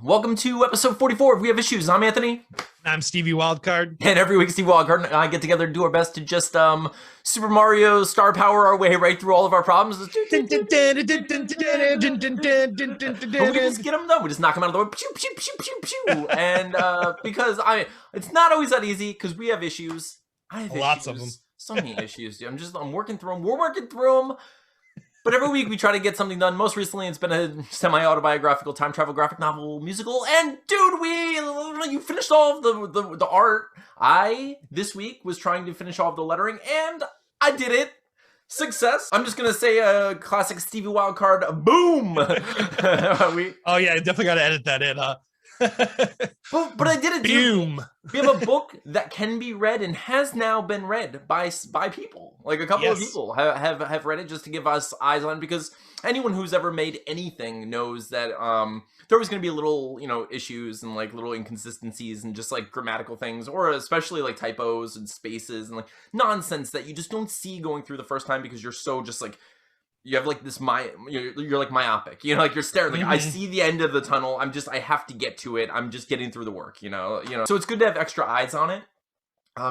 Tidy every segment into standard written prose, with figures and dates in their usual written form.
Welcome to episode 44 of We Have Issues. I'm Anthony. I'm Stevie Wildcard. And every week, Steve Wildcard and I get together and do our best to just Super Mario star power our way right through all of our problems. But we just get them done. We just knock them out of the way. Pew, pew, pew, pew, pew. And because it's not always that easy because we have issues. I have Lots of them. So many issues. I'm working through them. We're working through them. But every week we try to get something done. Most recently, it's been a semi-autobiographical time travel graphic novel musical. And dude, you finished all of the art. This week, was trying to finish all of the lettering, and I did it. Success. I'm just going to say a classic Stevie Wildcard, boom! Oh yeah, I definitely got to edit that in, huh? but I did it. Boom. We have a book that can be read and has now been read by people. Like a couple of people have read it just to give us eyes on it, because anyone who's ever made anything knows that there was going to be little, issues and like little inconsistencies and just like grammatical things, or especially like typos and spaces and like nonsense that you just don't see going through the first time because you're so just like, you have like this you're like myopic, like you're staring, like I see the end of the tunnel. I have to get to it. I'm just getting through the work, So it's good to have extra eyes on it.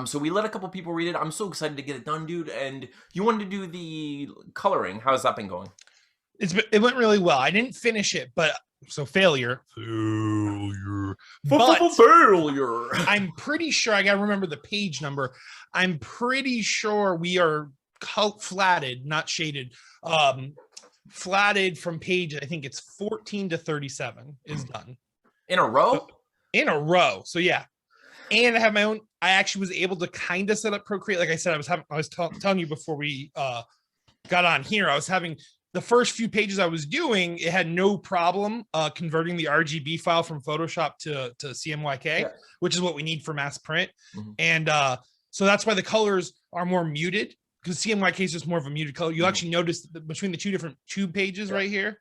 So we let a couple people read it. I'm so excited to get it done, dude. And you wanted to do the coloring. How's that been going? It went really well. I didn't finish it, but failure. But Failure. I'm pretty sure, I gotta remember the page number. I'm pretty sure we are flatted, not shaded. Flatted from page, I think it's 14 to 37 is done in a row. So yeah, and I have my own. I actually was able to kind of set up Procreate. Like I said, I was telling you before we got on here. I was having the first few pages I was doing. It had no problem converting the RGB file from Photoshop to CMYK, which is what we need for mass print. And so that's why the colors are more muted, because CMYK is just more of a muted color. You'll actually notice between the two different tube pages right here,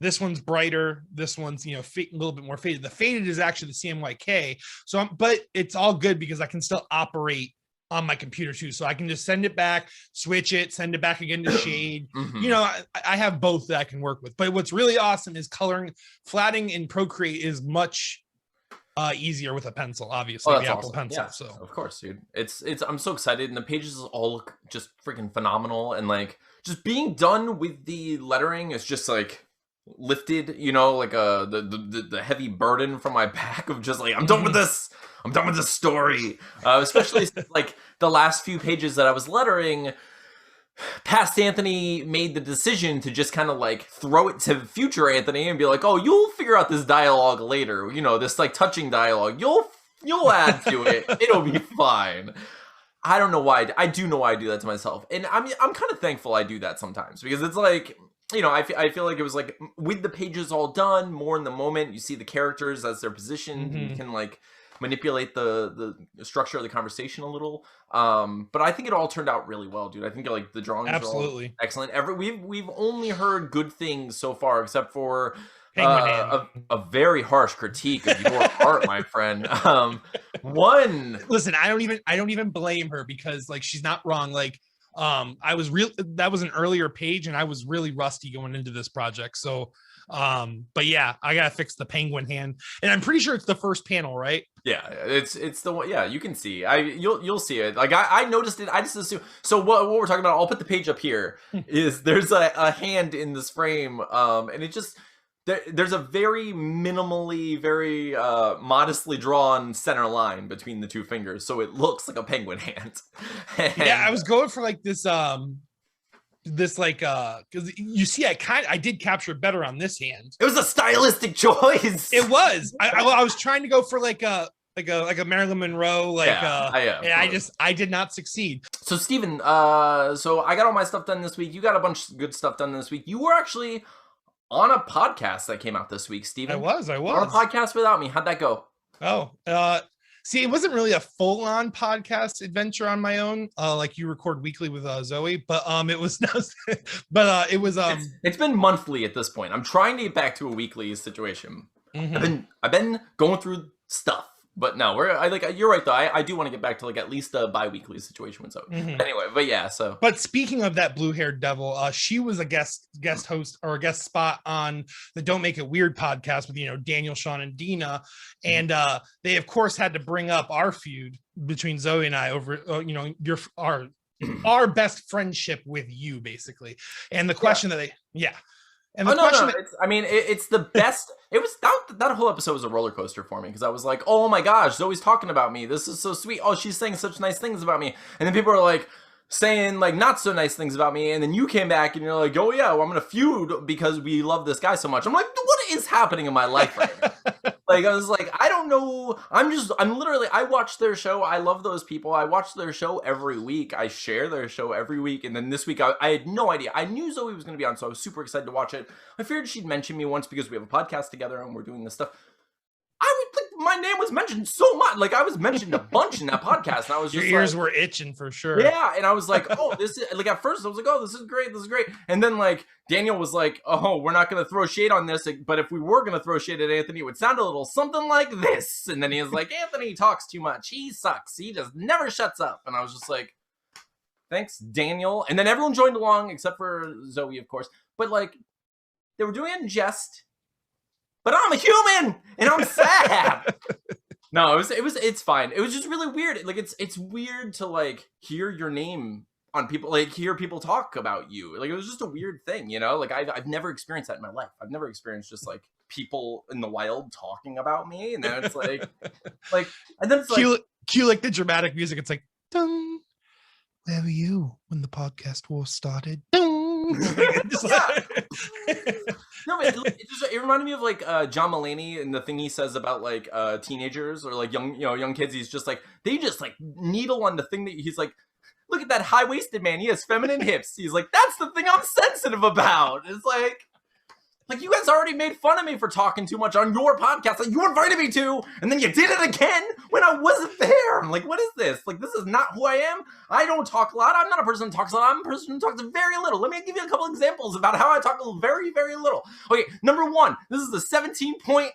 this one's brighter, this one's a little bit more faded. The faded is actually the CMYK. So but it's all good because I can still operate on my computer too. So I can just send it back, switch it, send it back again to shade. I have both that I can work with. But what's really awesome is flatting in Procreate is much easier with a pencil, obviously, the Apple Pencil. Yeah, so of course, dude. It's I'm so excited, and the pages all look just freaking phenomenal, and like just being done with the lettering is just like lifted, like the heavy burden from my back of just like I'm done with this. I'm done with this story. Especially like the last few pages that I was lettering. Past Anthony made the decision to just kind of like throw it to future Anthony and be like, oh, you'll figure out this dialogue later, this like touching dialogue, you'll add to it, it'll be fine. I don't know why. I do know why I do that to myself, and I'm kind of thankful I do that sometimes, because it's like, I feel like it was like with the pages all done, more in the moment, you see the characters as they're positioned, you can like manipulate the structure of the conversation a little, but I think it all turned out really well, dude. I think like the drawings are all excellent. We've only heard good things so far, except for a very harsh critique of your art, my friend. Listen, I don't even blame her, because like she's not wrong. Like that was an earlier page and I was really rusty going into this project, so but yeah, I gotta fix the penguin hand, and I'm pretty sure it's the first panel, right? Yeah, it's the one. Yeah, you can see. You'll see it. Like I noticed it. I just assume. So what we're talking about? I'll put the page up here. Is there's a hand in this frame, and it just there's a very minimally, very modestly drawn center line between the two fingers, so it looks like a penguin hand. Yeah, I was going for like this like because you see I did capture it better on this hand. It was a stylistic choice. It was. I was trying to go for like a Marilyn Monroe, and I did not succeed. So Steven, so I got all my stuff done this week. You got a bunch of good stuff done this week. You were actually on a podcast that came out this week, Steven. I was on a podcast without me. How'd that go? See, it wasn't really a full-on podcast adventure on my own, like you record weekly with Zoe, but it was it's been monthly at this point. I'm trying to get back to a weekly situation. I've been going through stuff. But no, you're right though. I do want to get back to like at least a bi-weekly situation with Zoe. Anyway, but yeah, so. But speaking of that blue-haired devil, she was a guest host or a guest spot on the Don't Make It Weird podcast with Daniel, Sean, and Dina, and they of course had to bring up our feud between Zoe and I over our best friendship with you, basically, and the question that and the question it's the best. It was that whole episode was a roller coaster for me because I was like, oh my gosh, Zoe's talking about me. This is so sweet. Oh, she's saying such nice things about me. And then people are like saying like not so nice things about me. And then you came back and you're like, oh yeah, well, I'm gonna feud because we love this guy so much. I'm like, what is happening in my life right now? Like, I was like, I don't know. I'm literally, I watch their show. I love those people. I watch their show every week. I share their show every week. And then this week, I had no idea. I knew Zoe was going to be on, so I was super excited to watch it. I figured she'd mention me once because we have a podcast together and we're doing this stuff. My name was mentioned so much. Like, I was mentioned a bunch in that podcast. And I was just your ears were itching for sure. Yeah. And I was like, oh, this is like, at first I was like, oh, this is great. This is great. And then like Daniel was like, oh, we're not going to throw shade on this. But if we were going to throw shade at Anthony, it would sound a little something like this. And then he was like, Anthony talks too much. He sucks. He just never shuts up. And I was just like, thanks, Daniel. And then everyone joined along except for Zoe, of course. But like, they were doing it in jest. But I'm a human and I'm sad. No, it's fine. It was just really weird. Like it's weird to like hear your name on people, like hear people talk about you. Like it was just a weird thing, Like I've never experienced that in my life. I've never experienced just like people in the wild talking about me, and then it's like, and then it's like cue like the dramatic music. It's like, dun. Where were you when the podcast war started? No, it reminded me of like John Mulaney and the thing he says about like teenagers or like young kids. He's just like, they just like needle on the thing that he's like, look at that high-waisted man. He has feminine hips. He's like, that's the thing I'm sensitive about. It's like you guys already made fun of me for talking too much on your podcast. Like, you invited me to, and then you did it again when I wasn't there. I'm like, what is this? Like, this is not who I am. I don't talk a lot. I'm not a person who talks a lot. I'm a person who talks very little. Let me give you a couple examples about how I talk very, very little. Okay, number one, this is a 17-point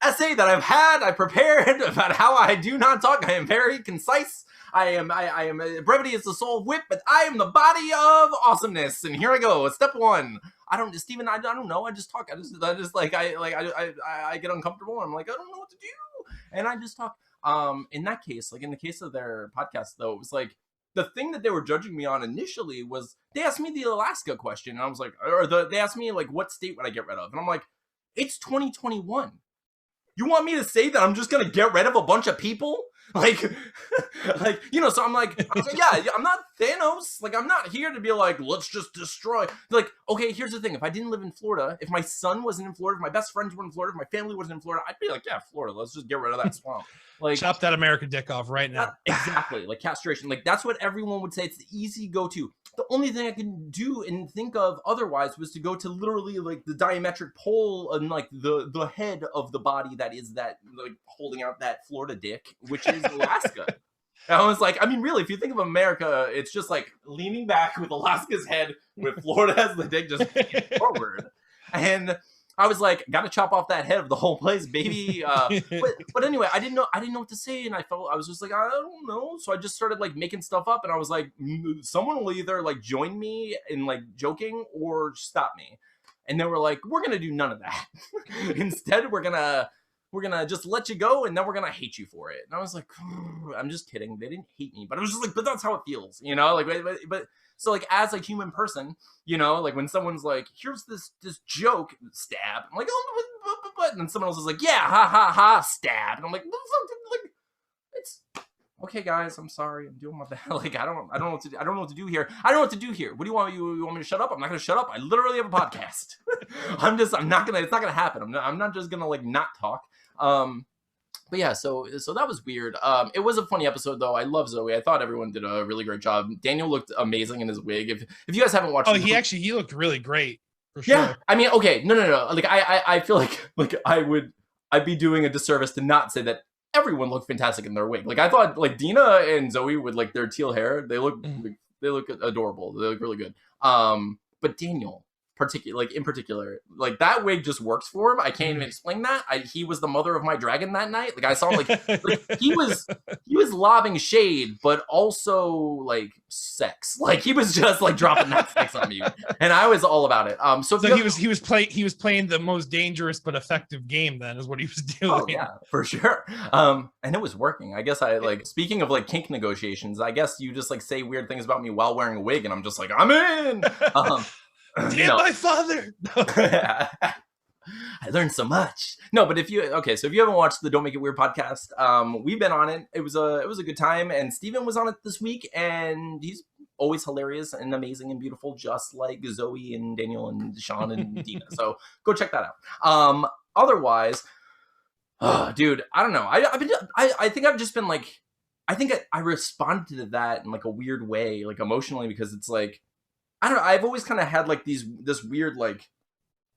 essay that I prepared about how I do not talk. I am very concise. I am brevity is the soul of wit, but I am the body of awesomeness. And here I go. Step one. I don't know. I just talk. I get uncomfortable. I'm like, I don't know what to do. And I just talk. In that case, like in the case of their podcast though, it was like the thing that they were judging me on initially was they asked me the Alaska question. And I was like, they asked me like, what state would I get rid of? And I'm like, it's 2021. You want me to say that I'm just going to get rid of a bunch of people? So I'm like, yeah, I'm not Thanos. Like, I'm not here to be like, let's just destroy. Like, okay, here's the thing. If I didn't live in Florida, if my son wasn't in Florida, if my best friends were in Florida, if my family wasn't in Florida, I'd be like, yeah, Florida, let's just get rid of that swamp. Like, chop that American dick off right now. Exactly. Like castration. Like, that's what everyone would say. It's the easy go-to. The only thing I can do and think of otherwise was to go to literally like the diametric pole and like the head of the body that is that like holding out that Florida dick, which is Alaska. And I was like, I mean, really, if you think of America, it's just like leaning back with Alaska's head, with Florida as the dick just forward. And I was like, gotta chop off that head of the whole place, baby. But anyway, I didn't know what to say, and I was just like, I don't know. So I just started like making stuff up, and I was like, someone will either like join me in like joking or stop me. And they were like, we're gonna do none of that. Instead, we're gonna just let you go, and then we're gonna hate you for it. And I was like, I'm just kidding. They didn't hate me, but I was just like, but that's how it feels, Like, but so like as a human person, like when someone's like, here's this joke, stab. I'm like, oh, but and then someone else is like, yeah, ha ha ha, stab. And I'm like, it's okay, guys. I'm sorry. I'm doing my best. Like, I don't know what to do here. I don't know what to do here. What do you want? You want me to shut up? I'm not gonna shut up. I literally have a podcast. It's not gonna happen. I'm not just gonna like not talk. But yeah, so that was weird. It was a funny episode though. I love Zoe. I thought everyone did a really great job. Daniel looked amazing in his wig. If you guys haven't watched, he looked really great for sure. Yeah, I mean, okay, no. Like I feel like I'd be doing a disservice to not say that everyone looked fantastic in their wig. Like I thought, like Dina and Zoe with like their teal hair, they look adorable. They look really good. But Daniel, in particular, like that wig just works for him. I can't even explain that. He was the mother of my dragon that night. Like I saw him like he was lobbing shade, but also like sex. Like he was just like dropping that sex on me, and I was all about it. So he was playing the most dangerous but effective game. Then is what he was doing. Oh yeah, for sure. And it was working. I guess I like, speaking of like kink negotiations, I guess you just like say weird things about me while wearing a wig, and I'm just like, I'm in. Damn my father. I learned so much. No, but if you haven't watched the Don't Make It Weird podcast, we've been on it. It was a good time, and Steven was on it this week, and he's always hilarious and amazing and beautiful, just like Zoe and Daniel and Sean and Dina. So go check that out. Otherwise, dude, I don't know. I think I've just been like, I think I responded to that in like a weird way, like emotionally, because it's like, I don't know. I've always kind of had like this weird like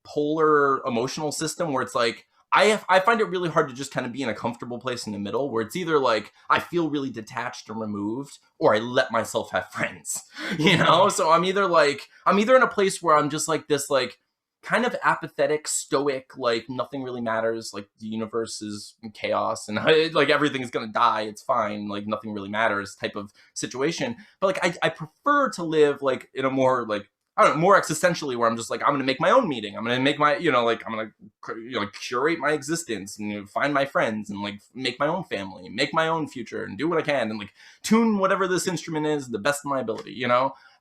polar emotional system where it's like I find it really hard to just kind of be in a comfortable place in the middle, where it's either like I feel really detached and removed, or I let myself have friends, you know? So I'm either in a place where I'm just like this like kind of apathetic, stoic, like nothing really matters, like the universe is in chaos and like everything's gonna die, it's fine, like nothing really matters type of situation. But like I prefer to live like in a more like, I don't know, more existentially, where I'm just like, I'm gonna make my own meeting, I'm gonna make my, I'm gonna curate my existence and find my friends and like make my own family, make my own future, and do what I can and like tune whatever this instrument is the best of my ability,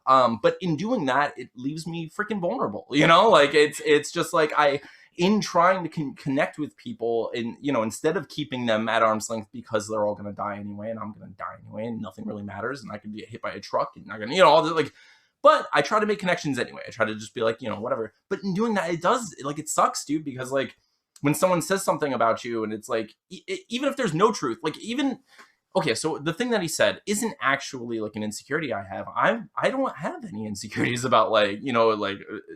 but in doing that, it leaves me freaking vulnerable, like it's just like in trying to connect with people, and instead of keeping them at arm's length because they're all gonna die anyway and I'm gonna die anyway and nothing really matters and I can get hit by a truck and not gonna, all the like. But I try to make connections anyway. I try to just be like, whatever. But in doing that, it sucks, dude, because like when someone says something about you and it's like, even if there's no truth, like okay, so the thing that he said isn't actually like an insecurity I have. I don't have any insecurities about like,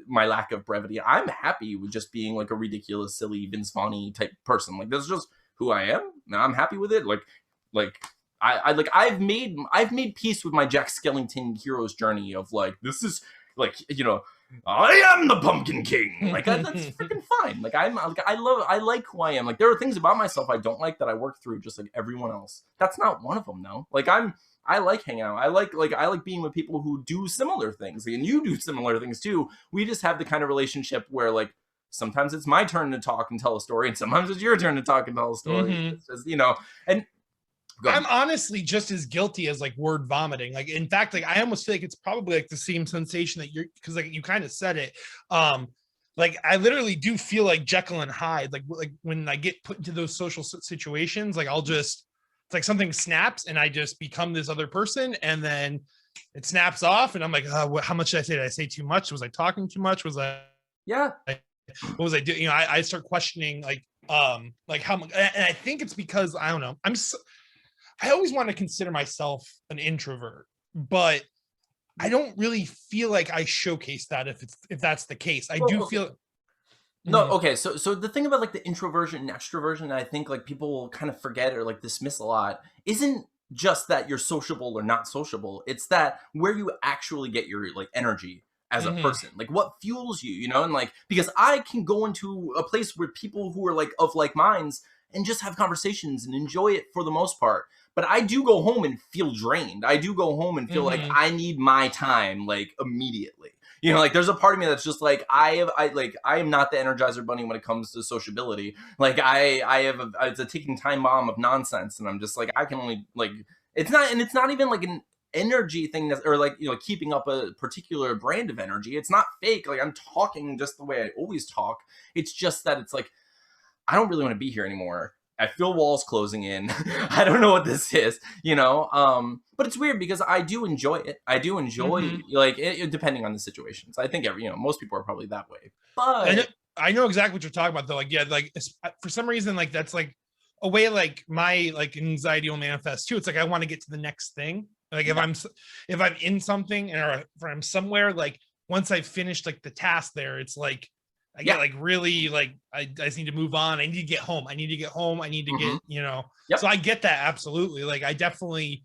my lack of brevity. I'm happy with just being like a ridiculous, silly Vince Vaughn type person. Like that's just who I am. And I'm happy with it. I've made peace with my Jack Skellington hero's journey of like, this is like, I am the Pumpkin King. Like that's freaking fine. Like I like who I am. Like there are things about myself I don't like that I work through just like everyone else. That's not one of them though. Like I like hanging out. I like being with people who do similar things, and you do similar things too. We just have the kind of relationship where like sometimes it's my turn to talk and tell a story, and sometimes it's your turn to talk and tell a story. Mm-hmm. It's just, and I'm honestly just as guilty as like word vomiting. Like, in fact, like I almost feel like it's probably like the same sensation that you're, because like you kind of said it. Like I literally do feel like Jekyll and Hyde. Like when I get put into those social situations, like it's like something snaps and I just become this other person, and then it snaps off, and I'm like, how much did I say? Did I say too much? Was I talking too much? What was I doing? I start questioning like how much, and I think it's because I don't know. I always want to consider myself an introvert, but I don't really feel like I showcase that if that's the case. I do feel. No, okay. So the thing about like the introversion and extroversion, I think like people kind of forget or like dismiss a lot, isn't just that you're sociable or not sociable. It's that where you actually get your like energy as a person, like what fuels you, and like, because I can go into a place where people who are like of like minds and just have conversations and enjoy it for the most part. But I do go home and feel drained. I do go home and feel like I need my time like immediately. Like there's a part of me that's just like I am not the Energizer Bunny when it comes to sociability. Like it's a ticking time bomb of nonsense, and I'm just like, I can only like, it's not even like an energy thing that, or like keeping up a particular brand of energy. It's not fake. Like I'm talking just the way I always talk. It's just that it's like I don't really want to be here anymore. I feel walls closing in. I don't know what this is, but it's weird because I do enjoy it. I do enjoy like it, depending on the situations. I think most people are probably that way. But I know exactly what you're talking about though. Like, yeah, like for some reason, like that's like a way like my like anxiety will manifest too. It's like I want to get to the next thing. Like if I'm in something or if I'm somewhere, like once I've finished like the task there, it's like I get like really like I just need to move on. I need to get home. I need to get, so I get that absolutely. Like I definitely,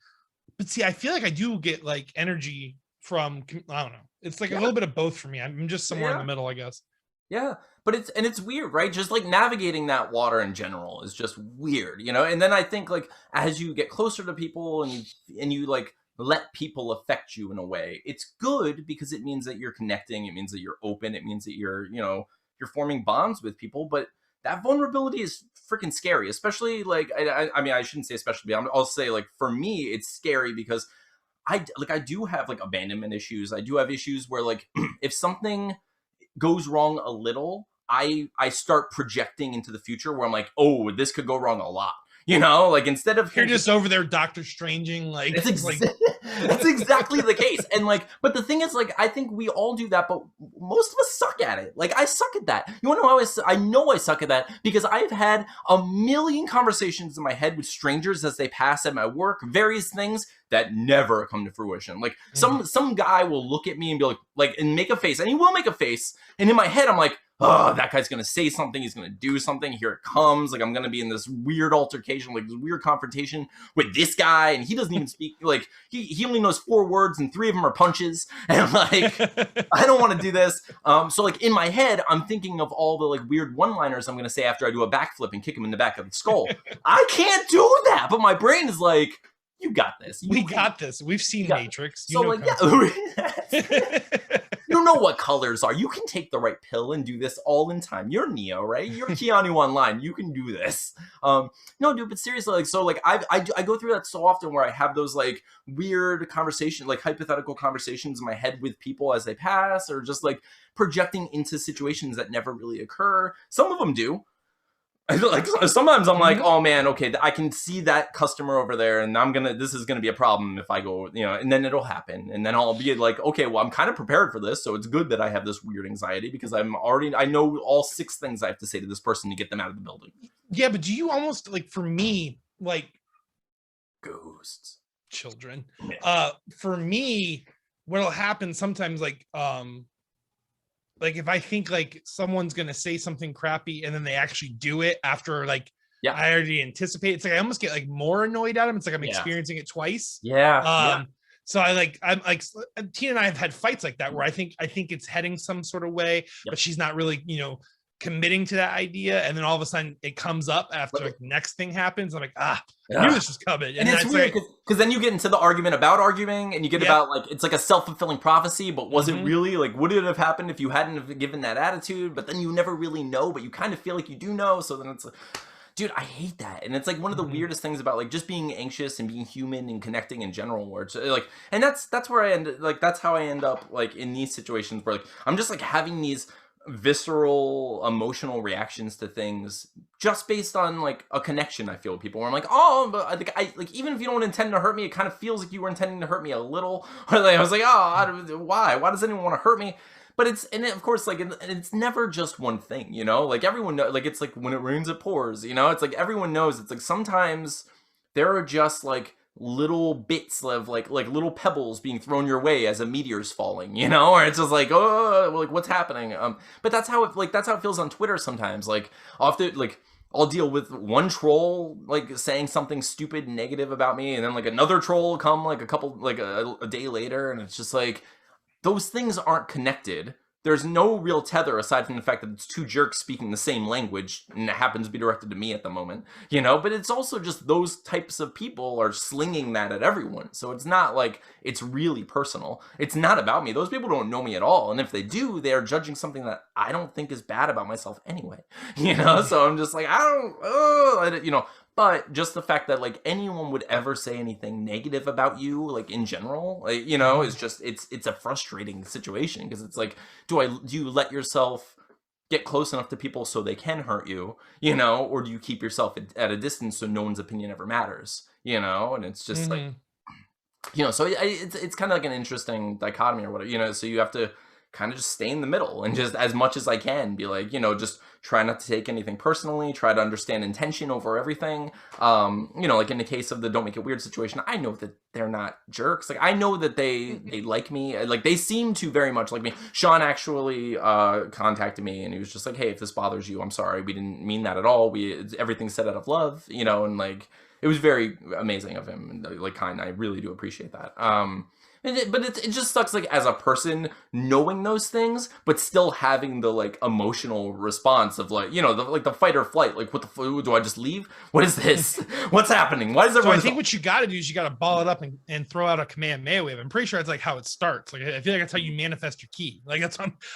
but see, I feel like I do get like energy from, I don't know. It's like a Yeah. little bit of both for me. I'm just somewhere in Yeah. the middle, I guess. Yeah, but it's weird, right? Just like navigating that water in general is just weird, you know? And then I think like as you get closer to people and you like let people affect you in a way, it's good because it means that you're connecting, it means that you're open, it means that you're, you know, you're forming bonds with people, but that vulnerability is freaking scary, especially like I mean I shouldn't say especially, but I'll say like for me it's scary because I do have like abandonment issues. I do have issues where like if something goes wrong a little, I start projecting into the future where I'm like, oh, this could go wrong a lot. You know, like instead of You're thinking, just over there Doctor Stranging, like, like that's exactly the case. And like, but the thing is, like, I think we all do that, but most of us suck at it. Like, I suck at that. You want to know how I know I suck at that? Because I've had a million conversations in my head with strangers as they pass at my work, various things that never come to fruition. Like some guy will look at me and be like, and make a face, and he will make a face. And in my head, I'm like, oh, that guy's gonna say something, he's gonna do something, here it comes, like I'm gonna be in this weird altercation, like this weird confrontation with this guy, and he doesn't even speak, like he only knows 4 words and 3 of them are punches, and like I don't want to do this. So like in my head, I'm thinking of all the like weird one-liners I'm gonna say after I do a backflip and kick him in the back of the skull. I can't do that, but my brain is like, you got this. We got this. We've seen Matrix. So like, yeah. You know what colors are. You can take the right pill and do this all in time. You're Neo, right? You're Keanu online. You can do this. No, dude, but seriously, like, so like I go through that so often where I have those like weird conversations, like hypothetical conversations in my head with people as they pass, or just like projecting into situations that never really occur. Some of them do. Like sometimes I'm like, oh man, okay, I can see that customer over there, and this is gonna be a problem if I go, you know, and then it'll happen, and then I'll be like, okay, well, I'm kind of prepared for this, so it's good that I have this weird anxiety because I know all 6 things I have to say to this person to get them out of the building. Yeah, but do you almost like, for me, like ghosts, children, for me, what'll happen sometimes, like if I think like someone's gonna say something crappy and then they actually do it after like I already anticipate, it's like I almost get like more annoyed at them. It's like I'm experiencing it twice. So I'm like Tina and I have had fights like that where I think it's heading some sort of way, but she's not really, you know, committing to that idea, and then all of a sudden it comes up after like the next thing happens. I'm like, I knew this was coming. And it's weird because then you get into the argument about arguing, and you get about like it's like a self-fulfilling prophecy, but was it really, like, would it have happened if you hadn't have given that attitude? But then you never really know, but you kind of feel like you do know, so then it's like, dude, I hate that. And it's like one of the weirdest things about like just being anxious and being human and connecting in general, where it's like, and that's where that's how I end up like in these situations where like I'm just like having these visceral emotional reactions to things just based on like a connection I feel with people, where I'm like, oh, but I like, even if you don't intend to hurt me, it kind of feels like you were intending to hurt me a little. Or like I was like, oh, why does anyone want to hurt me? But of course, like, it's never just one thing, you know, like everyone knows, like, it's like when it rains it pours, you know, it's like everyone knows, it's like sometimes there are just like little bits of like little pebbles being thrown your way as a meteor's falling, you know, or it's just like, oh, like what's happening? But that's how it feels on Twitter sometimes. Like I'll deal with one troll like saying something stupid and negative about me, and then like another troll will come like a day later, and it's just like those things aren't connected. There's no real tether aside from the fact that it's 2 jerks speaking the same language, and it happens to be directed to me at the moment, you know, but it's also just those types of people are slinging that at everyone. So it's not like it's really personal. It's not about me. Those people don't know me at all. And if they do, they're judging something that I don't think is bad about myself anyway, you know? So I'm just like, you know, but just the fact that like anyone would ever say anything negative about you, like in general, like, you know, is just, it's a frustrating situation, because it's like, do you let yourself get close enough to people so they can hurt you, you know, or do you keep yourself at a distance so no one's opinion ever matters, you know? And it's just like, you know, so it's kind of like an interesting dichotomy or whatever, you know, so you have to kind of just stay in the middle and just as much as I can be like, you know, just try not to take anything personally, try to understand intention over everything. You know, like in the case of the Don't Make It Weird situation, I know that they're not jerks. Like I know that they like me, like they seem to very much like me. Sean actually contacted me, and he was just like, hey, if this bothers you, I'm sorry, we didn't mean that at all. Everything's said out of love, you know, and like, it was very amazing of him and like kind. I really do appreciate that. But it just sucks, like, as a person knowing those things, but still having the like emotional response of like, the fight or flight. Like, what the do I just leave? What is this? What's happening? Why is So everyone? I think what you got to do is you got to ball it up and throw out a Kamehameha wave. I'm pretty sure that's like how it starts. Like I feel like that's how you manifest your ki. Like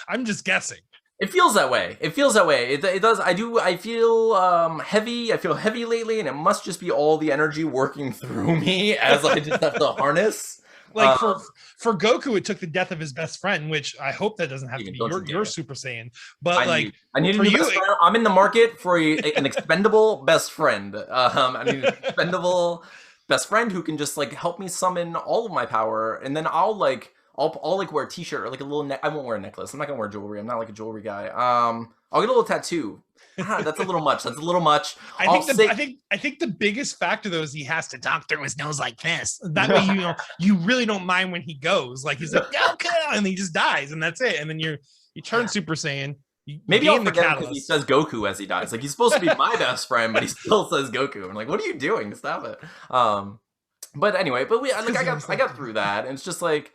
I'm just guessing. It feels that way. It feels that way. It does. I feel heavy. I feel heavy lately, and it must just be all the energy working through me as I just have to harness. Like for Goku, it took the death of his best friend, which I hope that doesn't have to be your Super Saiyan. But I need a new best friend. I'm in the market for an expendable best friend. I need an expendable best friend who can just like help me summon all of my power, and then I'll like wear a t-shirt or like a little I won't wear a necklace. I'm not gonna wear jewelry. I'm not like a jewelry guy. I'll get a little tattoo. That's a little much. That's a little much. I think the biggest factor though is he has to talk through his nose like this. That way, you really don't mind when he goes. Like he's like, okay, and he just dies, and that's it. And then you turn Super Saiyan. Maybe I'll forget because he says Goku as he dies. Like he's supposed to be my best friend, but he still says Goku. I'm like, what are you doing? Stop it. But anyway, I got through that, and it's just like,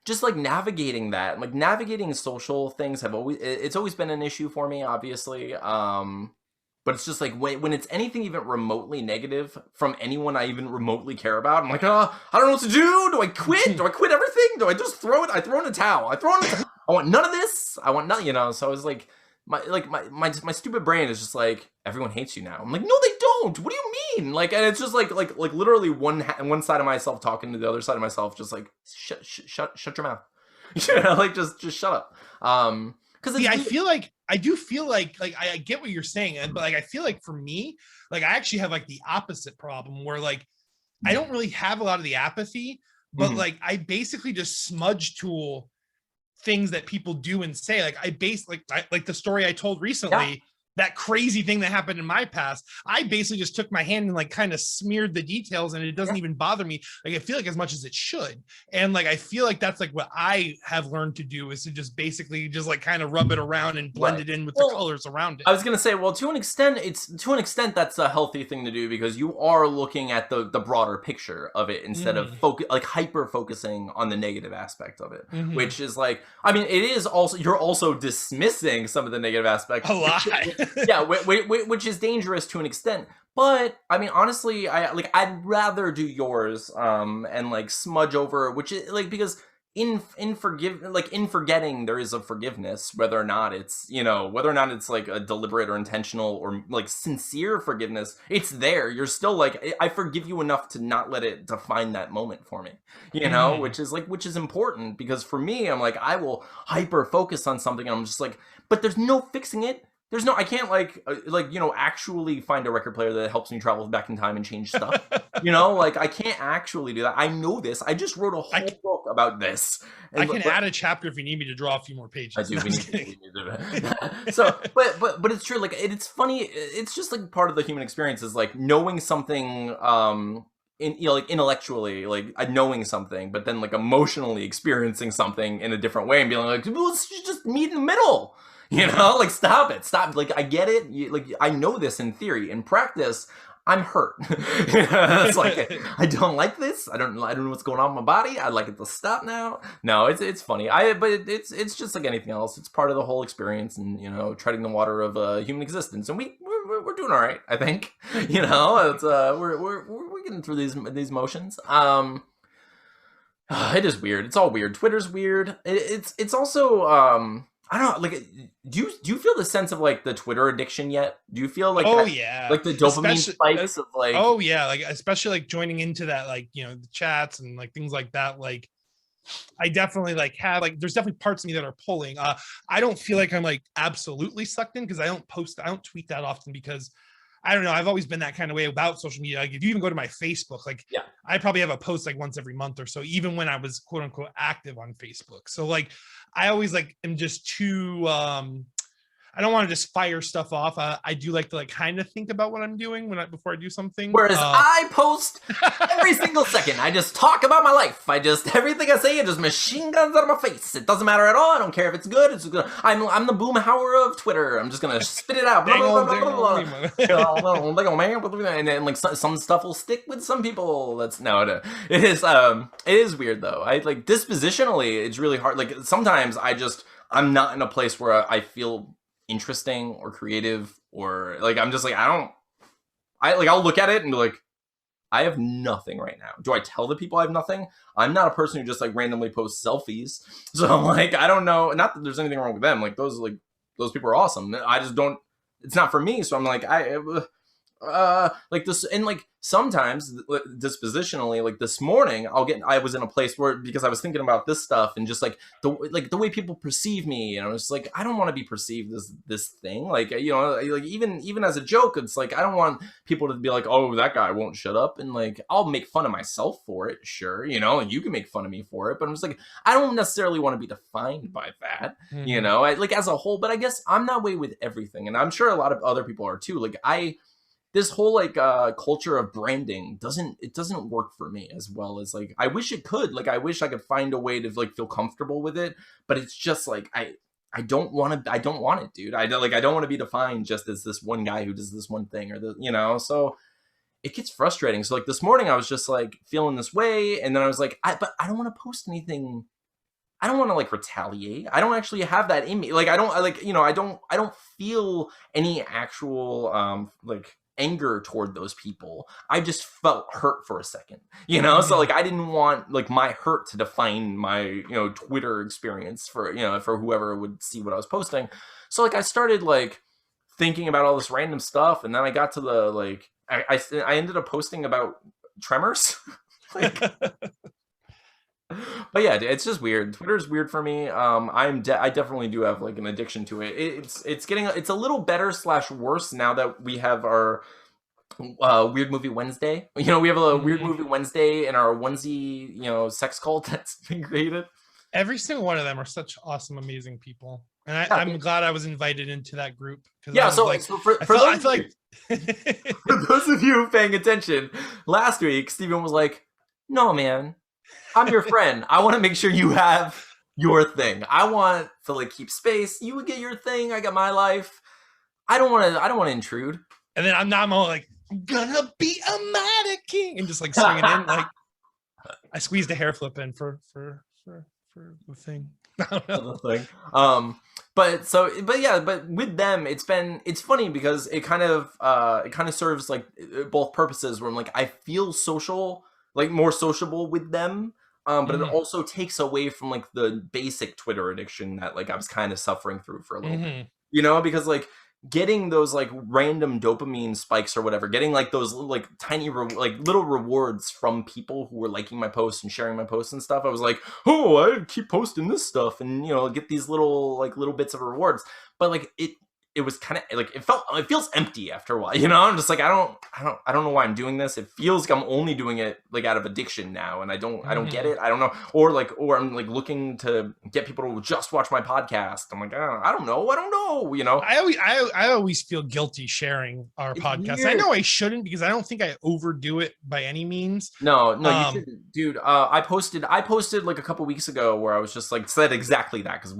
just like navigating that, like navigating social things it's always been an issue for me, obviously. But it's just like when it's anything even remotely negative from anyone I even remotely care about, I'm like, I don't know what to do. Do I quit? Do I quit everything? Do I just throw it? I throw in a towel. I want none of this. I want none, So I was like, my stupid brain is just like, everyone hates you now. I'm like, no, they don't. What do you mean? Like, and it's just like literally one side of myself talking to the other side of myself, just like, shut your mouth. Like just shut up. Because I do feel like I get what you're saying, but like I feel like for me, like I actually have like the opposite problem where like I don't really have a lot of the apathy, but like I basically just smudge tool things that people do and say. Like like the story I told recently, that crazy thing that happened in my past, I basically just took my hand and like kind of smeared the details, and it doesn't even bother me. Like I feel like as much as it should. And like I feel like that's like what I have learned to do, is to just basically just like kind of rub it around and blend it in with the colors around it. I was gonna say, well, to an extent that's a healthy thing to do, because you are looking at the broader picture of it instead of hyper focusing on the negative aspect of it, which is like, I mean, it is also, you're also dismissing some of the negative aspects a lot. Yeah, which is dangerous to an extent. But I mean, honestly, I'd rather do yours and like smudge over, which is like, because in forgetting there is a forgiveness, whether or not it's like a deliberate or intentional or like sincere forgiveness. It's there. You're still like, I forgive you enough to not let it define that moment for me, which is important, because for me, I'm like, I will hyper focus on something and I'm just like, but there's no fixing it. I can't actually find a record player that helps me travel back in time and change stuff. Like I can't actually do that. I know this. I just wrote a whole book about this. I can add a chapter if you need me to draw a few more pages. I do. We need to do that. So, but it's true. Like it's funny. It's just like part of the human experience is like knowing something, intellectually, like knowing something, but then like emotionally experiencing something in a different way and being like, well, let's just meet in the middle. Like stop it. Like I get it. I know this in theory. In practice, I'm hurt. It's like, I don't like this. I don't know what's going on with my body. I'd like it to stop now. No, it's funny. But it's just like anything else. It's part of the whole experience, and treading the water of human existence. And we're doing all right, I think. It's we're getting through these motions. It is weird. It's all weird. Twitter's weird. It's also I don't know, like, do you feel the sense of like the Twitter addiction yet? Do you feel like like the dopamine spikes of like, like especially like joining into that, like, the chats and like things like that. Like I definitely like have like, there's definitely parts of me that are pulling. I don't feel like I'm like absolutely sucked in, because I don't tweet that often, because I don't know, I've always been that kind of way about social media. Like if you even go to my Facebook, like I probably have a post like once every month or so, even when I was quote unquote active on Facebook. So like I always like am just too I don't want to just fire stuff off. I do like to like kind of think about what I'm doing before I do something. Whereas I post every single second. I just talk about my life. Everything I say, it just machine guns out of my face. It doesn't matter at all. I don't care if it's good. It's good. I'm the Boomhauer of Twitter. I'm just gonna spit it out. And then like some stuff will stick with some people. It is weird though. I like dispositionally, it's really hard. Like sometimes I'm not in a place where I feel interesting or creative, or like I'm just like I'll look at it and be like, I have nothing right now. Do I tell the people I have nothing? I'm not a person who just like randomly posts selfies. So I'm like, I don't know. Not that there's anything wrong with them. Like those people are awesome. I just don't. It's not for me. So I'm like like this, and like sometimes dispositionally, like this morning I was in a place where, because I was thinking about this stuff and just like the way people perceive me, and I was like, I don't want to be perceived as this thing, like, you know, like even as a joke, it's like I don't want people to be like, oh, that guy won't shut up, and like I'll make fun of myself for it, sure, you know, and you can make fun of me for it, but I'm just like, I don't necessarily want to be defined by that, you know, like as a whole. But I guess I'm that way with everything, and I'm sure a lot of other people are too. Like this whole like culture of branding doesn't work for me as well as like I wish it could. Like I wish I could find a way to like feel comfortable with it, but it's just like I don't want it, dude. I don't want to be defined just as this one guy who does this one thing, or the, you know, so it gets frustrating. So like this morning I was just like feeling this way, and then I was like, but I don't want to post anything. I don't want to like retaliate. I don't actually have that in me. Like I don't like, you know, I don't feel any actual like anger toward those people. I just felt hurt for a second, you know. So like I didn't want like my hurt to define my, you know, Twitter experience for, you know, for whoever would see what I was posting. So like I started like thinking about all this random stuff, and then I got to the like I ended up posting about Tremors. Like, but yeah, it's just weird. Twitter's weird for me. I definitely do have like an addiction to it. It's a little better / worse now that we have our Weird Movie Wednesday. You know, we have a Weird Movie Wednesday in our onesie, you know, sex cult that's been created. Every single one of them are such awesome, amazing people, and I'm glad I was invited into that group. Yeah, so for those of you paying attention, last week Steven was like, "No, man, I'm your friend. I want to make sure you have your thing. I want to like keep space. You would get your thing. I got my life. I don't want to intrude." And then I'm all like, "I'm gonna be a mighty king," and just like swinging in. Like I squeezed a hair flip in for the thing. The thing. But with them, it's funny because it kind of serves like both purposes, where I'm like, I feel social, like more sociable with them. But it also takes away from like the basic Twitter addiction that like I was kind of suffering through for a little bit, you know, because like getting those like random dopamine spikes or whatever, getting like those like tiny little rewards from people who were liking my posts and sharing my posts and stuff. I was like, oh, I keep posting this stuff, and you know, get these little bits of rewards. But like it was kind of like it feels empty after a while, you know. I'm just like, I don't know why I'm doing this. It feels like I'm only doing it like out of addiction now, and I don't get it. I don't know, or I'm like looking to get people to just watch my podcast. I'm like, I don't know, you know. I always feel guilty sharing our podcast. Weird. I know I shouldn't, because I don't think I overdo it by any means. No, you shouldn't, dude. I posted like a couple weeks ago where I was just like said exactly that, because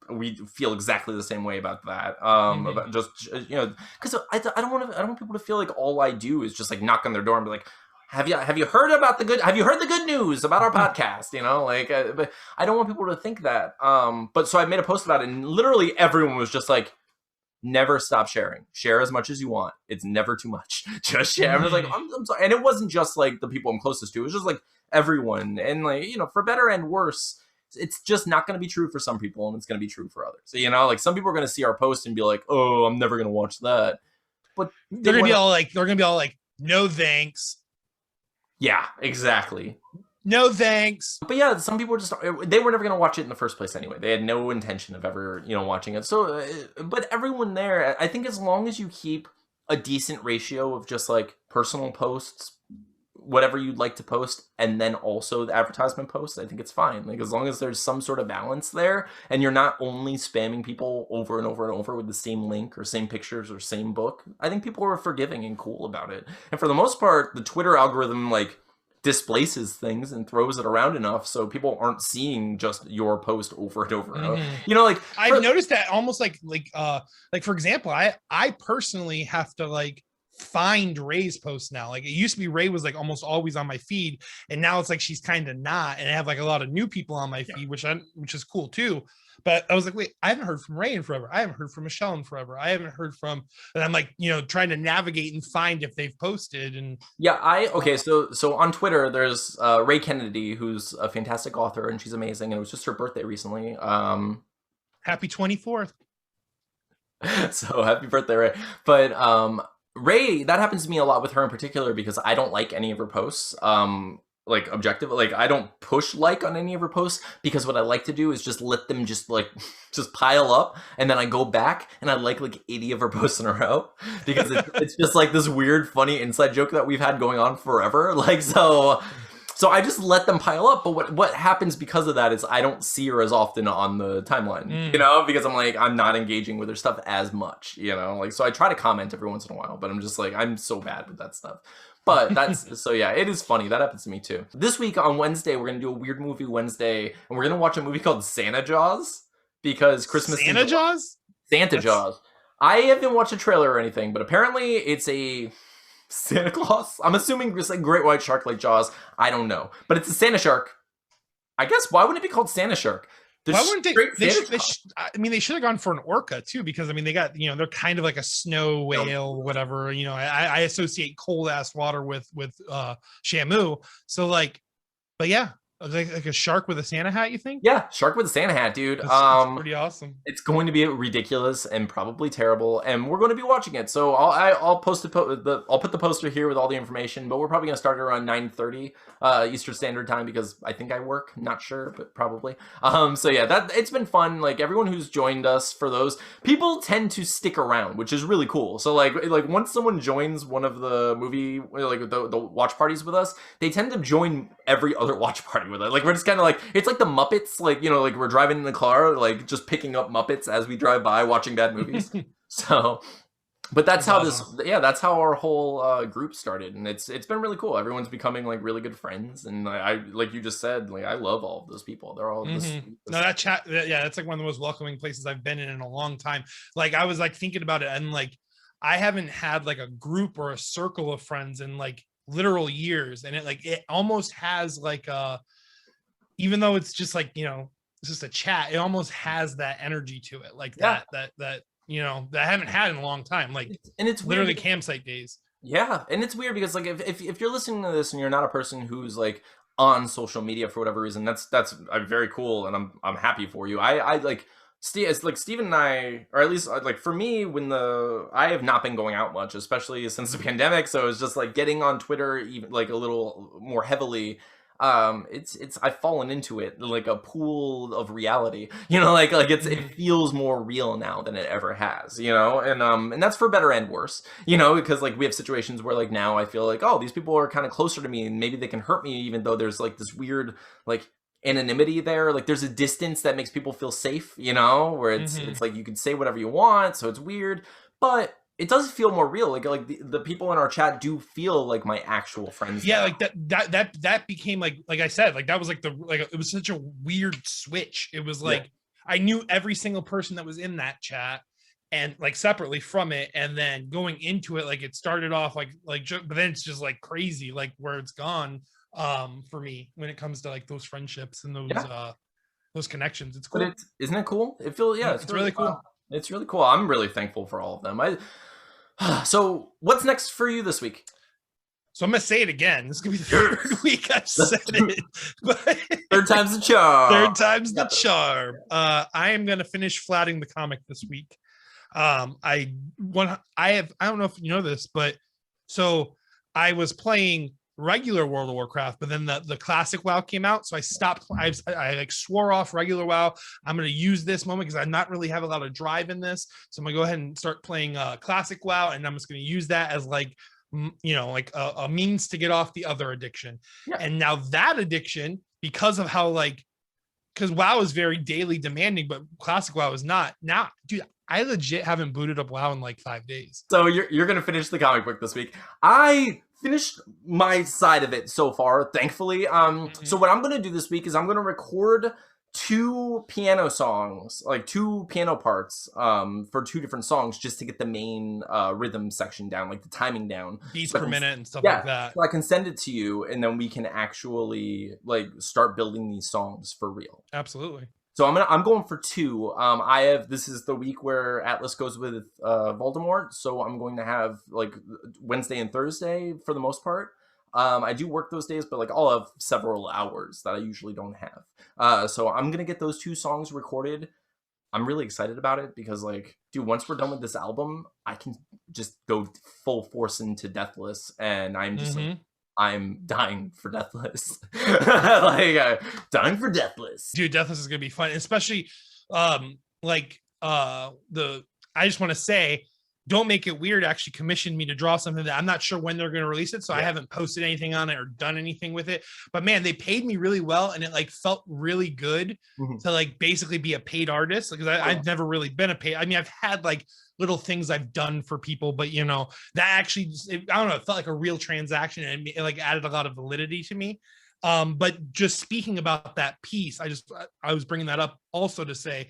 we feel exactly the same way about that. About just, you know, because I don't want people to feel like all I do is just like knock on their door and be like, have you heard the good news about our podcast, you know, like, but I don't want people to think that. But so I made a post about it, and literally everyone was just like, never stop sharing. Share as much as you want. It's never too much. Just share. I was like, I'm sorry. And it wasn't just like the people I'm closest to. It was just like everyone. And like, you know, for better and worse, it's just not going to be true for some people, and it's going to be true for others. So, you know, like some people are going to see our post and be like, oh, I'm never going to watch that. But they're going to be all like, no thanks. Yeah, exactly. No thanks. But yeah, some people they were never going to watch it in the first place anyway. They had no intention of ever, you know, watching it. So, but everyone there, I think as long as you keep a decent ratio of just like personal posts whatever you'd like to post and then also the advertisement post, I think it's fine. Like as long as there's some sort of balance there and you're not only spamming people over and over and over with the same link or same pictures or same book, I think people are forgiving and cool about it. And for the most part, the Twitter algorithm like displaces things and throws it around enough so people aren't seeing just your post over and over and over. You know, like I've noticed that almost like for example, I personally have to like find Ray's posts now. Like it used to be Ray was like almost always on my feed, and now it's like she's kind of not, and I have like a lot of new people on my feed, which is cool too. But I was like, wait, I haven't heard from Ray in forever. I haven't heard from Michelle in forever. I haven't heard from, and I'm like, you know, trying to navigate and find if they've posted. And okay, so on Twitter, there's Ray Kennedy, who's a fantastic author, and she's amazing, and it was just her birthday recently. Happy 24th. So happy birthday, Ray. But Ray, that happens to me a lot with her in particular because I don't like any of her posts. Like objective, like I don't push like on any of her posts because what I like to do is just let them just pile up, and then I go back and I like 80 of her posts in a row because it's just like this weird funny inside joke that we've had going on forever. Like so I just let them pile up. But what happens because of that is I don't see her as often on the timeline, you know, because I'm not engaging with her stuff as much, you know, like, so I try to comment every once in a while, but I'm just like, I'm so bad with that stuff. But that's, so yeah, it is funny. That happens to me too. This week on Wednesday, we're going to do a Weird Movie Wednesday, and we're going to watch a movie called Santa Jaws because Christmas. Santa Jaws? Santa Jaws. I haven't watched a trailer or anything, but apparently it's a Santa Claus. I'm assuming it's like great white shark like Jaws. I don't know. But it's a Santa shark. I guess, why wouldn't it be called Santa Shark? Why wouldn't they should have gone for an orca too, because I mean they got, you know, they're kind of like a snow whale, whatever, you know. I associate cold ass water with Shamu, so like, but yeah, like a shark with a Santa hat, you think? Yeah, shark with a Santa hat, dude. That's pretty awesome. It's going to be ridiculous and probably terrible, and we're going to be watching it. So I'll post I'll put the poster here with all the information, but we're probably going to start around 9:30 Eastern Standard Time because I think I work. Not sure, but probably. So yeah, it's been fun. Like everyone who's joined us for those, people tend to stick around, which is really cool. So like once someone joins one of the movie, like the watch parties with us, they tend to join every other watch party with us. Like we're just kind of like, it's like the Muppets, like, you know, like we're driving in the car, like just picking up Muppets as we drive by watching bad movies. So, but that's how that's how our whole group started, and it's been really cool. Everyone's becoming like really good friends, and I like you just said, like I love all of those people. They're all no, that chat, yeah, that's like one of the most welcoming places I've been in a long time. Like I was like thinking about it, and like I haven't had like a group or a circle of friends in like literal years, and it almost has like a, even though it's just like, you know, it's just a chat, it almost has that energy to it, like that you know, that I haven't had in a long time. Like, and it's literally weird. Campsite days. Yeah, and it's weird because like if you're listening to this and you're not a person who's like on social media for whatever reason, that's very cool, and I'm happy for you. I like Steven and I, or at least like for me, I have not been going out much, especially since the pandemic. So it's just like getting on Twitter even like a little more heavily. I've fallen into it like a pool of reality, you know, like it feels more real now than it ever has, you know, and that's for better and worse, you know, because like we have situations where like now I feel like, oh, these people are kind of closer to me and maybe they can hurt me, even though there's like this weird like anonymity there, like there's a distance that makes people feel safe, you know, where it's like you can say whatever you want, so it's weird, but it does feel more real. Like the people in our chat do feel like my actual friends. Yeah, now. Like that became like I said, like that was like it was such a weird switch. It was like I knew every single person that was in that chat, and like separately from it, and then going into it, like it started off like but then it's just like crazy, like where it's gone for me when it comes to like those friendships and those connections. It's cool. But isn't it cool? It feels it's really cool. It's really cool. I'm really thankful for all of them. So what's next for you this week? So I'm gonna say it again. This is gonna be the third week I've said it. But third time's the charm. Third time's the charm. I am gonna finish flatting the comic this week. I don't know if you know this, but so I was playing regular World of Warcraft, but then the classic WoW came out, so I stopped. I like swore off regular WoW. I'm going to use this moment because I not really have a lot of drive in this, so I'm gonna go ahead and start playing classic WoW, and I'm just going to use that as like like a means to get off the other addiction. Yeah. And now that addiction, because of how because WoW is very daily demanding, but classic WoW is not. Now, dude, I legit haven't booted up WoW in like 5 days. So you're gonna finish the comic book this week. I finished my side of it so far, thankfully. So what I'm gonna do this week is I'm gonna record 2 piano songs, like 2 piano parts, for 2 different songs, just to get the main rhythm section down, like the timing down, beats per minute and stuff yeah, like that. so I can send it to you, and then we can actually like start building these songs for real. Absolutely. So I'm going for 2. This is the week where Atlas goes with Voldemort, so I'm going to have like Wednesday and Thursday for the most part. I do work those days, but like I'll have several hours that I usually don't have. So I'm gonna get those 2 songs recorded. I'm really excited about it because, like, dude, once we're done with this album, I can just go full force into Deathless, and I'm just like, I'm dying for Deathless. Like, dying for Deathless. Dude, Deathless is gonna be fun, especially I just want to say, Don't Make It Weird actually commissioned me to draw something that I'm not sure when they're going to release it, so I haven't posted anything on it or done anything with it. But man, they paid me really well, and it like felt really good to like basically be a paid artist, because I've never really been a paid. I mean, I've had like little things I've done for people, but you know, that actually, I don't know, it felt like a real transaction, and it like added a lot of validity to me. But just speaking about that piece, I was bringing that up also to say,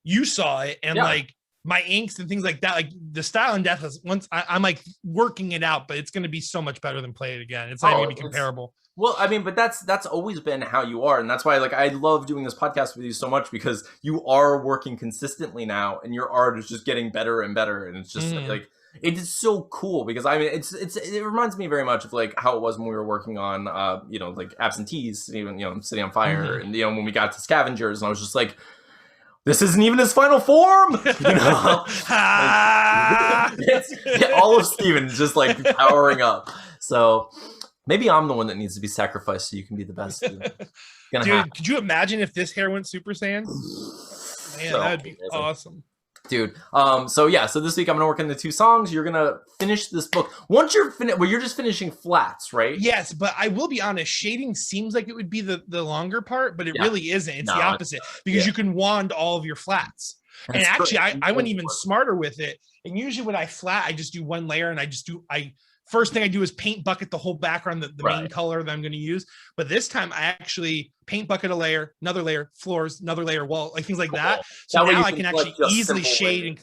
you saw it, and like my inks and things like that, like the style in Deathless, once I'm like working it out, but it's going to be so much better than Play It Again. It's not going to be comparable. Well, I mean, but that's always been how you are, and that's why like I love doing this podcast with you so much, because you are working consistently now, and your art is just getting better and better, and it's just like it is so cool, because I mean it reminds me very much of like how it was when we were working on like Absentees, even City on Fire, and when we got to Scavengers, and I was just like, this isn't even his final form, all of Steven just like powering up. So maybe I'm the one that needs to be sacrificed so you can be the best. Dude, could you imagine if this hair went Super Saiyan? Man, So that'd be amazing. awesome. Dude, so this week I'm gonna work on the 2 songs. You're gonna finish this book. Once you're finished, well, you're just finishing flats, right? Yes, but I will be honest, shading seems like it would be the longer part, but it really isn't. It's the opposite, because you can wand all of your flats. And actually, I went even smarter with it. And usually when I flat, I just do 1 layer, and first thing I do is paint bucket the whole background, the main color that I'm going to use. But this time I actually paint bucket a layer, another layer, floors, another layer, wall, like things like that. So now I can actually easily shade. And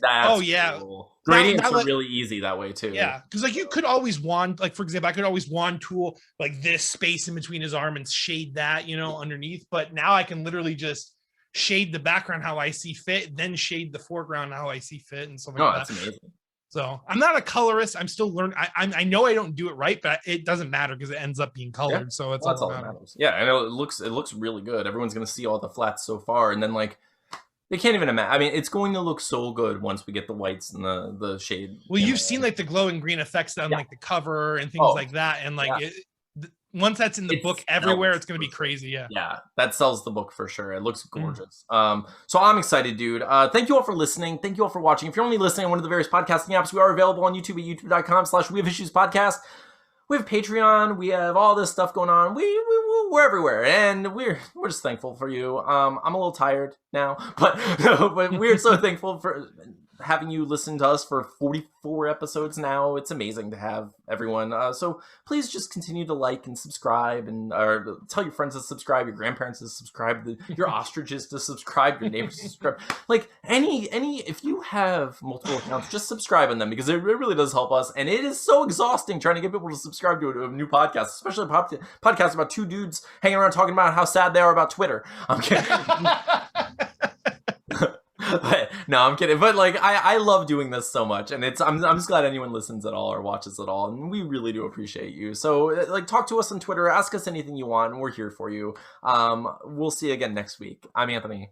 cool. Gradients are really easy that way too. Yeah, because like you could always wand, like for example, I could always wand tool like this space in between his arm and shade that, underneath. But now I can literally just shade the background how I see fit, then shade the foreground how I see fit, and stuff like that. That's amazing. So I'm not a colorist. I'm still learning. I know I don't do it right, but it doesn't matter because it ends up being colored. Yeah. So that's all that matters. Yeah, I know it looks really good. Everyone's gonna see all the flats so far, and then like they can't even imagine. I mean, it's going to look so good once we get the whites and the shade. Well, you've seen like the glowing green effects on like the cover and things like that, and like once that's in the book everywhere, it's going to be crazy. Yeah, that sells the book for sure. It looks gorgeous. So I'm excited, dude. Thank you all for listening. Thank you all for watching. If you're only listening on one of the various podcasting apps, we are available on YouTube at youtube.com/wehaveissuespodcast. We have Patreon. We have all this stuff going on. We're everywhere, and we're just thankful for you. I'm a little tired now, but we're so thankful for having you listen to us for 44 episodes now. It's amazing to have everyone. So please just continue to like and subscribe, and or tell your friends to subscribe, your grandparents to subscribe, your ostriches to subscribe, your neighbors to subscribe. Like any, if you have multiple accounts, just subscribe on them, because it really does help us. And it is so exhausting trying to get people to subscribe to a new podcast, especially a podcast about 2 dudes hanging around talking about how sad they are about Twitter. I'm kidding. But, no, I'm kidding. But like, I love doing this so much, and I'm just glad anyone listens at all or watches at all, and we really do appreciate you. So like, talk to us on Twitter, ask us anything you want, and we're here for you. We'll see you again next week. I'm Anthony,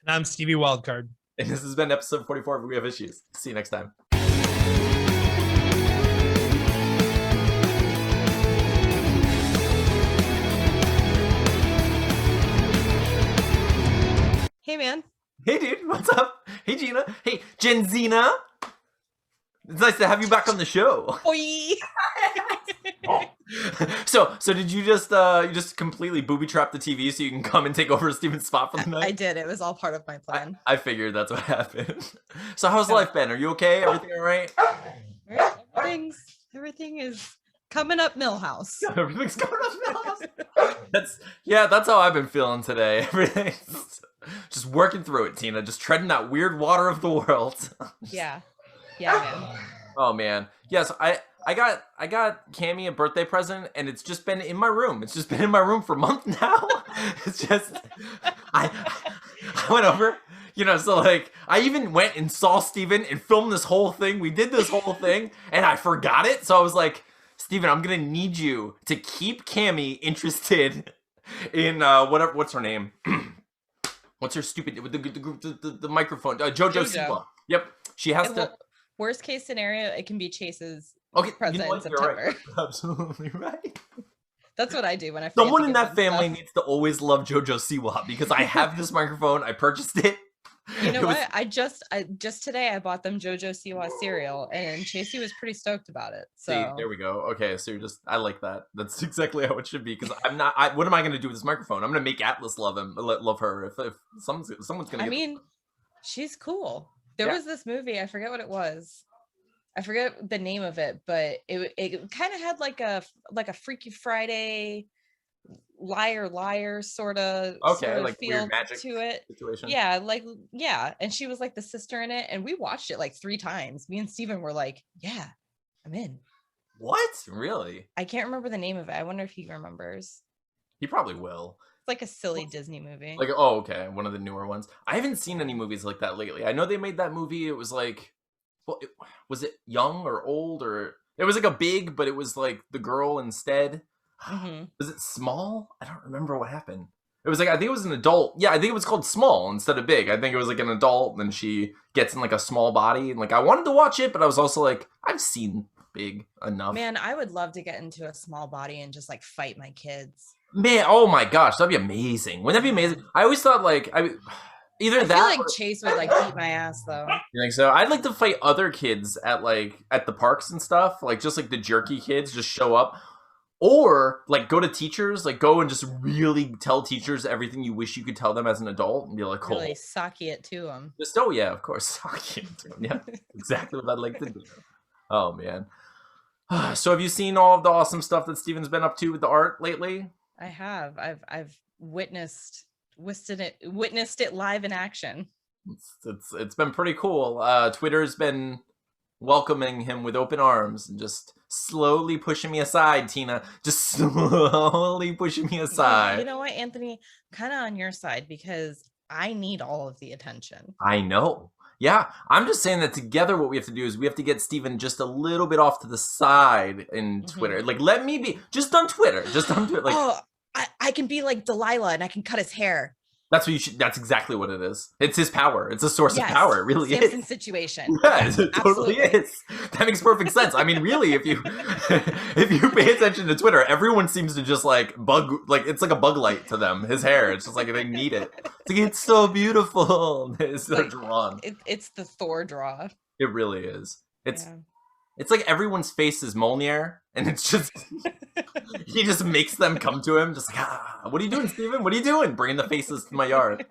and I'm Stevie Wildcard, and this has been episode 44 of We Have Issues. See you next time. Hey man. Hey dude, what's up? Hey Gina. Hey Genzina. It's nice to have you back on the show. Boy. So did you just completely booby trap the TV so you can come and take over Steven's spot for the night? I did. It was all part of my plan. I figured that's what happened. So how's life been? Are you okay? Everything all right? Everything is coming up Millhouse. Everything's coming up now. That's how I've been feeling today. Everything's just working through it, Tina. Just treading that weird water of the world. Yeah, man. Oh man. Yes, I got Cammy a birthday present, and it's just been in my room. It's just been in my room for a month now. It's just I went over, so like I even went and saw Steven and filmed this whole thing. We did this whole thing, and I forgot it. So I was like, Steven, I'm gonna need you to keep Cammy interested in what's her name? What's her stupid the microphone? JoJo Siwa. Yep. She has to. Worst case scenario, it can be Chase's present in September. Right. Absolutely right. That's what I do when I. Someone in that family needs to always love JoJo Siwa because I have this microphone. I purchased it. You know what? I just today I bought them JoJo Siwa cereal, and Chasey was pretty stoked about it. So see, there we go. Okay, so I like that. That's exactly how it should be. Because I'm not. What am I going to do with this microphone? I'm going to make Atlas love her. If someone's going to. I mean, she's cool. There was this movie. I forget what it was. I forget the name of it, but it kind of had like a Freaky Friday liar sort of like feel weird magic to it situation. Yeah, and she was like the sister in it, and we watched it like 3 times. Me and Steven were like, yeah, I'm in. What? Really? I can't remember the name of it. I wonder if he remembers. He probably will. It's like a silly Disney movie. Like, oh, okay, one of the newer ones. I haven't seen any movies like that lately. I know they made that movie. It was like, was it young or old, or it was like a big, but it was like the girl instead. Mm-hmm. Was it Small? I don't remember what happened. It was like, I think it was an adult. Yeah, I think it was called Small instead of Big. I think it was like an adult, and she gets in like a small body, and like I wanted to watch it, but I was also like, I've seen Big enough. Man, I would love to get into a small body and just like fight my kids. Man, oh my gosh, that'd be amazing. Wouldn't that be amazing? I always thought like I feel like Chase would like beat my ass though. You think so? I'd like to fight other kids at the parks and stuff, like just like the jerky kids just show up. Or like go to teachers, like go and just really tell teachers everything you wish you could tell them as an adult, and be like, really sake it to them. Just yeah, of course, sake it to them. Yeah, exactly what I'd like to do. Oh man. So have you seen all of the awesome stuff that Steven's been up to with the art lately? I have. I've witnessed it live in action. It's been pretty cool. Twitter's been welcoming him with open arms and just slowly pushing me aside, Tina. Just slowly pushing me aside. You know what, Anthony? Kind of on your side because I need all of the attention. I know. Yeah, I'm just saying that together what we have to do is we have to get Steven just a little bit off to the side in Twitter. Like, let me be just on Twitter. Like, I can be like Delilah and I can cut his hair. That's what you should. That's exactly what it is. It's his power. It's a source of power. It really Samson is. situation. Yes, it totally is. That makes perfect sense. I mean, really, if you pay attention to Twitter, everyone seems to just like it's like a bug light to them. His hair. It's just like they need it. It's like it's so beautiful. It's like, drawn. It's the Thor draw. It really is. It's like everyone's face is Mjolnir, and it's just he just makes them come to him, just like, what are you doing, Steven? What are you doing? Bringing the faces to my yard.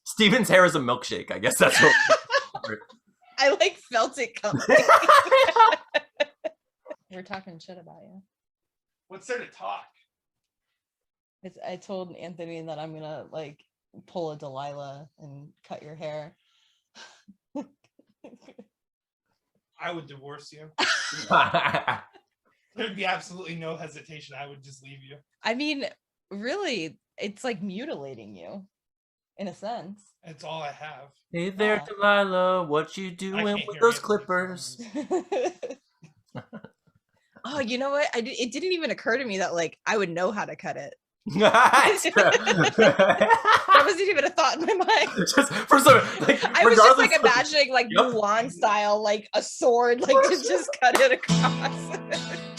Steven's hair is a milkshake. I guess that's what. I like felt it coming. We're talking shit about you. What's there to talk? I told Anthony that I'm gonna like pull a Delilah and cut your hair. I would divorce you. There'd be absolutely no hesitation. I would just leave you. I mean, really, it's like mutilating you, in a sense. It's all I have. Hey there, Delilah. What you doing with those clippers? Oh, you know what? It didn't even occur to me that like I would know how to cut it. That wasn't even a thought in my mind. Just for some, like, I was just like imagining like Mulan style, like a sword, like to just cut it across.